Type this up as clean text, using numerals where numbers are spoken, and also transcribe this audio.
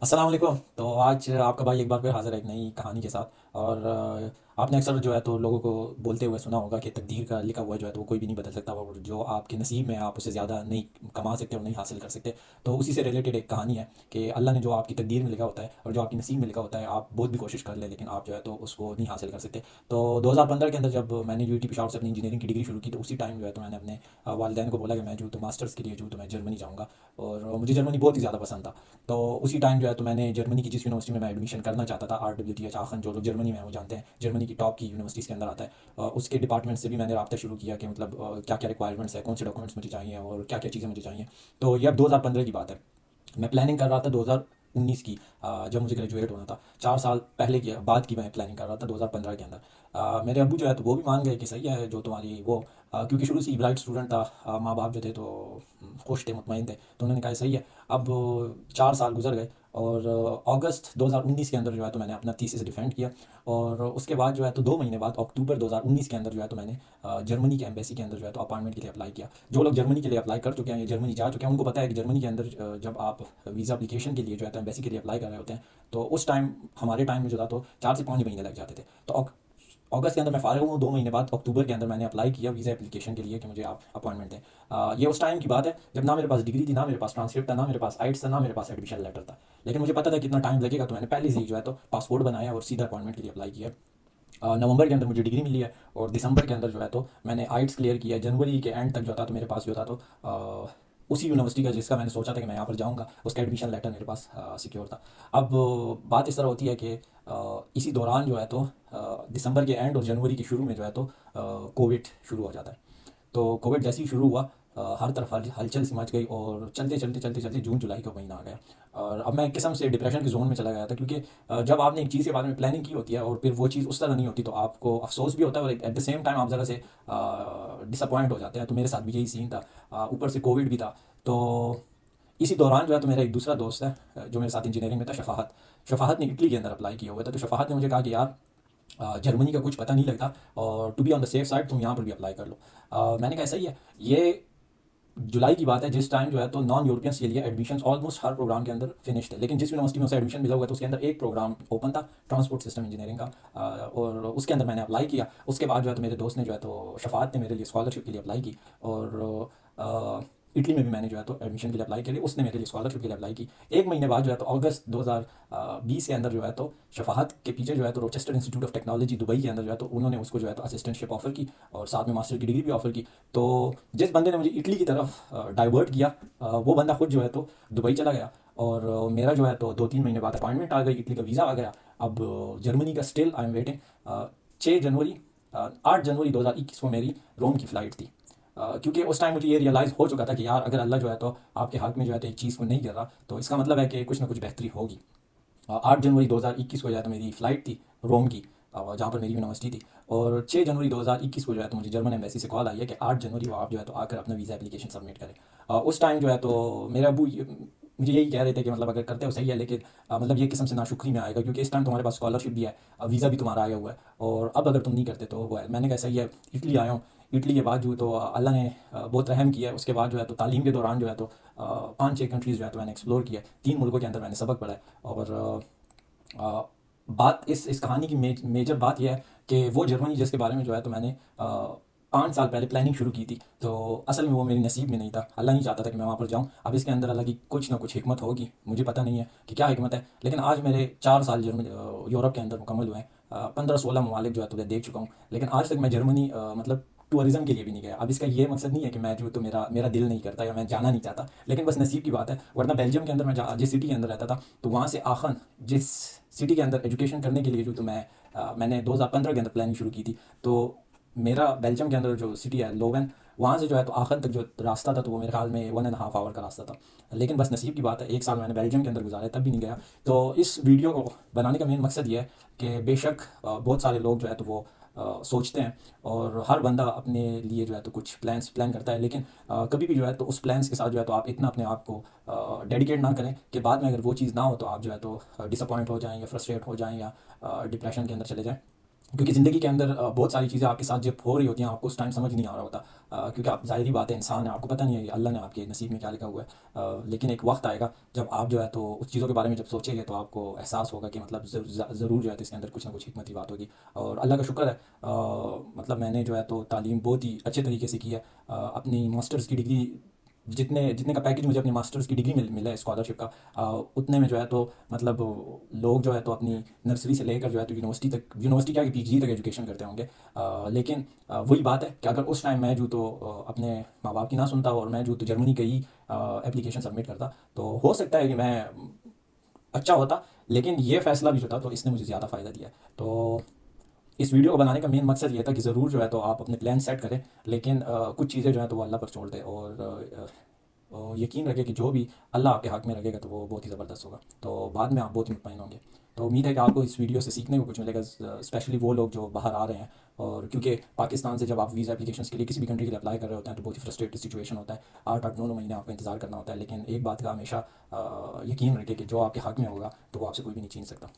अस्सलाम वालेकुम। तो आज आपका भाई एक बार फिर हाज़िर है एक नई कहानी के साथ। और आपने अक्सर जो है तो लोगों को बोलते हुए सुना होगा कि तकदीर का लिखा हुआ जो है तो वो कोई भी नहीं बदल सकता, और जो आपके नसीब में है आप उससे ज़्यादा नहीं कमा सकते और नहीं हासिल कर सकते। तो उसी से रिलेटेड एक कहानी है कि अल्लाह ने जो आपकी तकदीर में लिखा होता है और जो आपकी नसीब में लिखा होता है आप बहुत भी कोशिश कर ले, लेकिन आप जो है तो उसको नहीं हासिल कर सकते। तो 2015 के अंदर जब मैंने यूटी पेशावर से अपनी इंजीनियरिंग की डिग्री शुरू की, तो उसी टाइम जो है तो मैंने अपने वालिदैन को बोला कि मैं जो तो मास्टर्स के लिए जो तो मैं जर्मनी जाऊँगा। और मुझे जर्मनी बहुत ही ज़्यादा पसंद था। तो उसी टाइम जो है तो मैंने जर्मनी की जिस यूनिवर्सिटी में मैं एडमिशन करना चाहता था, RWTH आखन, जो लोग जर्मनी में हैं वो जानते हैं, जर्मनी की टॉप की यूनिवर्सिटीज़ के अंदर आता है। उसके डिपार्टमेंट से भी मैंने रब्ता शुरू किया कि मतलब क्या क्या रिक्वायरमेंट्स है, कौन से डॉक्यूमेंट्स मुझे चाहिए और क्या क्या चीज़ें मुझे चाहिए। तो ये अब 2015 की बात है। मैं प्लानिंग कर रहा था 2019 की, जब मुझे ग्रेजुएट होना था। 4 साल पहले की बात की मैं प्लानिंग कर रहा था 2015 के अंदर। मेरे अब्बू जो है तो वो भी मान गए कि सही है जो तुम्हारी वो, क्योंकि शुरू से ही ब्राइट स्टूडेंट था। माँ बाप जो थे तो खुश थे, मुतमईन थे, तो उन्होंने कहा सही है। अब 4 साल गुजर गए और अगस्त 2019 के अंदर जो है तो मैंने अपना थीसिस डिफेंड किया। और उसके बाद जो है तो 2 महीने बाद अक्टूबर 2019 के अंदर जो है तो मैंने जर्मनी के एम्बेसी के अंदर जो है तो अपॉइंटमेंट के लिए अप्लाई किया। जो लोग जर्मनी के लिए अप्लाई कर चुके हैं या जर्मनी जा चुके हैं उनको पता है कि जर्मनी के अंदर जब आप वीज़ा एप्लीकेशन के लिए जो है तो एम्बेसी के लिए अप्लाई कर रहे होते हैं, तो उस टाइम हमारे टाइम में जो था तो 4 से 5 महीने लग जाते थे। तो अगस्त के अंदर मैं फ़ारिग हूँ, 2 महीने बाद अक्टूबर के अंदर मैंने अप्लाई किया वीज़ा एप्लीकेशन के लिए कि मुझे आप अपॉइंटमेंट दें। ये उस टाइम की बात है जब ना मेरे पास डिग्री थी, ना मेरे पास ट्रांसक्रिप्ट था, ना मेरे पास आइट्स था, ना मेरे पास एडमिशन लेटर था। लेकिन मुझे पता था कितना टाइम लगेगा, तो मैंने पहले से ही जो है तो पासपोर्ट बनाया और सीधा अपॉइंटमेंट के लिए अप्लाई किया। नवंबर के अंदर मुझे डिग्री मिली है और दिसंबर के अंदर जो है तो मैंने आइट्स क्लियर किया है। जनवरी के एंड तक जो था तो मेरे पास जो था तो उसी यूनिवर्सिटी का जिसका मैंने सोचा था कि मैं यहाँ पर जाऊँगा, उसका एडमिशन लेटर मेरे पास सिक्योर था। अब बात इस तरह होती है कि इसी दौरान जो है तो दिसंबर के एंड और जनवरी के शुरू में जो है तो कोविड शुरू हो जाता है। तो कोविड जैसे ही शुरू हुआ, हर तरफ हलचल सी मच गई और चलते चलते चलते चलते जून जुलाई का महीना आ गया। और अब मैं एक किस्म से डिप्रेशन की जोन में चला गया था, क्योंकि जब आपने एक चीज़ के बारे में प्लानिंग की होती है और फिर वो चीज़ उस तरह नहीं होती तो आपको अफसोस भी होता है और एट द सेम टाइम आप ज़रा से डिसअपॉइंट हो जाते हैं। तो मेरे साथ भी यही सीन था, ऊपर से कोविड भी था। तो इसी दौरान जो है तो मेरा एक दूसरा दोस्त है जो मेरे साथ इंजीनियरिंग में था, शफाहत। शफाहत ने इटली के अंदर अप्लाई किया हुआ था, तो शफाहत ने मुझे कहा कि यार जर्मनी का कुछ पता नहीं लगता और to be on the safe side तुम यहाँ पर भी अप्लाई कर लो। मैंने कहा सही है। ये जुलाई की बात है जिस टाइम जो है तो नॉन यूरोपियंस के लिए एडमिशन ऑलमोस्ट हर प्रोग्राम के अंदर फिनिश थे, लेकिन जिस यूनिवर्सिटी में उसे एडमिशन मिला हुआ था उसके अंदर एक प्रोग्राम ओपन था, ट्रांसपोर्ट सिस्टम इंजीनियरिंग का। और उसके अंदर मैंने अप्लाई किया। उसके बाद जो है तो मेरे दोस्त ने जो है तो शफात ने मेरे लिए स्कॉलरशिप के लिए अप्लाई की। और इटली में भी मैंने जो है तो एडमिशन के लिए अप्लाई किया, उसने मेरे लिए स्कॉलरशिप के लिए अप्लाई की। 1 महीने बाद जो है तो अगस्त 2020 के अंदर जो है तो शफाहत के पीछे जो है तो Rochester institute of technology Dubai के अंदर जो है तो उन्होंने उसको जो है तो असिस्टेंटशिप ऑफर की और साथ में मास्टर की डिग्री भी ऑफर की। तो जिस बंदे ने मुझे इटली की तरफ डाइवर्ट किया, वो बंदा खुद जो है तो दुबई चला गया। और मेरा जो है तो 2-3 महीने बाद अपॉइंटमेंट आ गई, इटली का वीज़ा आ गया। अब जर्मनी का स्टिल आई एम वेटिंग। 6 जनवरी 8 जनवरी 2021 को मेरी रोम की फ़्लाइट थी। क्योंकि उस टाइम मुझे ये रियलाइज़ हो चुका था कि यार अगर अल्लाह जो है तो आपके हक में जो है तो एक चीज़ को नहीं कर रहा, तो इसका मतलब है कि कुछ ना कुछ बेहतरी होगी। 8 जनवरी 2021 को जो है तो मेरी फ़्लाइट थी रोम की, जहाँ पर मेरी यूनिवर्सिटी थी। और 6 जनवरी 2021 को जो है तो मुझे जर्मन एम्बेसी से कॉल आई है कि 8 जनवरी को आप जो है तो आकर अपना वीज़ा एप्लीकेशन सबमिट करें। उस टाइम जो है तो मेरे अबू मुझे यही कह रहे थे कि मतलब अगर करते हो सही है, लेकिन मतलब ये किस्म से नाशुक्री में आएगा, क्योंकि इस टाइम तुम्हारे पास स्कॉलरशिप भी है, वीज़ा भी तुम्हारा आया हुआ है, और अब अगर तुम नहीं करते तो वो है। मैंने कहा सही है, इटली आया हूँ। इटली के बाद जो तो अल्लाह ने बहुत रहम किया है। उसके बाद जो है तो तालीम के दौरान जो है तो 5-6 कंट्रीज़ जो है तो मैंने एक्सप्लोर किया, 3 मुल्कों के अंदर मैंने सबक पढ़ा है। और अ, बात इस कहानी की मेजर बात यह है कि वो जर्मनी जिसके बारे में जो है तो मैंने 5 साल पहले प्लानिंग शुरू की थी, तो असल में वो मेरे नसीब में नहीं था। अल्लाह नहीं चाहता था कि मैं वहाँ पर जाऊँ। अब इसके अंदर अल्लाह की कुछ ना कुछ हिकमत होगी, मुझे पता नहीं है कि क्या हिकमत है। लेकिन आज मेरे 4 साल यूरोप के अंदर मुकम्मल हुए हैं। 15-16 ममालिक जो है तो मैं देख चुका हूँ, लेकिन आज तक मैं जर्मनी मतलब टूरिज़्म के लिए भी नहीं गया। अब इसका ये मकसद नहीं है कि मैं जो तो मेरा मेरा दिल नहीं करता या मैं जाना नहीं चाहता, लेकिन बस नसीब की बात है। वरना बेल्जियम के अंदर मैं जिस सिटी के अंदर रहता था, तो वहाँ से आखन जिस सिटी के अंदर एजुकेशन करने के लिए जो तो मैंने 2015 के अंदर प्लानिंग शुरू की थी। तो मेरा बेल्जियम के अंदर जो सिटी है लोवेन, वहाँ से जो है तो आखिर तक जो रास्ता था तो वो मेरे ख्याल में 1.5 आवर का रास्ता था। लेकिन बस नसीब की बात है, 1 साल मैंने बेल्जियम के अंदर गुजारा तब भी नहीं गया। तो इस वीडियो को बनाने का मेन मकसद ये है कि बेशक बहुत सारे लोग जो है तो वो सोचते हैं और हर बंदा अपने लिए जो है तो कुछ प्लान करता है, लेकिन कभी भी जो है तो उस प्लान्स के साथ जो है तो आप इतना अपने आप को डेडिकेट ना करें कि बाद में अगर वो चीज़ ना हो तो आप जो है तो डिसअपॉइंट हो जाएं या फ्रस्ट्रेट हो जाएं या डिप्रेशन के अंदर चले जाएं। क्योंकि ज़िंदगी के अंदर बहुत सारी चीज़ें आपके साथ जब हो रही होती हैं, आपको उस टाइम समझ नहीं आ रहा होता, क्योंकि आप ज़ाहिर ही बात है, इंसान है, आपको पता नहीं है कि अल्लाह ने आपके नसीब में क्या लिखा हुआ है। लेकिन एक वक्त आएगा जब आप जो है तो उस चीज़ों के बारे में जब सोचेंगे तो आपको एहसास होगा कि मतलब ज़रूर जो है तो इसके अंदर कुछ ना कुछ हिकमत की बात होगी। और अल्लाह का शुक्र है, मतलब मैंने जो है तो तालीम बहुत ही अच्छे तरीके से की है। अपनी मास्टर्स की डिग्री, जितने जितने का पैकेज मुझे अपनी मास्टर्स की डिग्री मिला है स्कॉलरशिप का, उतने में जो है तो मतलब लोग जो है तो अपनी नर्सरी से लेकर जो है तो यूनिवर्सिटी तक, यूनिवर्सिटी क्या कि पीजी तक एजुकेशन करते होंगे। लेकिन वही बात है कि अगर उस टाइम मैं जो तो अपने माँ बाप की ना सुनता और मैं जो तो जर्मनी का ही एप्लीकेशन सबमिट करता, तो हो सकता है कि मैं अच्छा होता। लेकिन ये फ़ैसला भी जो था तो इसने मुझे ज़्यादा फ़ायदा दिया। तो इस वीडियो को बनाने का मेन मकसद ये था कि ज़रूर जो है तो आप अपने प्लान सेट करें, लेकिन कुछ चीज़ें जो हैं तो वो अल्लाह पर छोड़ दें, और यकीन रखें कि जो भी अल्लाह आपके हक़ में रखेगा तो वो बहुत ही ज़बरदस्त होगा, तो बाद में आप बहुत ही मुतमईन होंगे। तो उम्मीद है कि आपको इस वीडियो से सीखने को कुछ मिलेगा, स्पेशली वो लोग जो बाहर आ रहे हैं। और क्योंकि पाकिस्तान से जब आप वीज़ा एप्लीकेशंस के लिए किसी भी कंट्री के लिए अप्लाई कर रहे होते हैं तो बहुत ही फ्रस्ट्रेटेड सिचुएशन होता है, 8-8 9 9 महीने आपको इंतज़ार करना होता है। लेकिन एक बात का हमेशा यकीन रखें कि जो आपके हक़ में होगा तो वो आपसे कोई भी नहीं छीन सकता।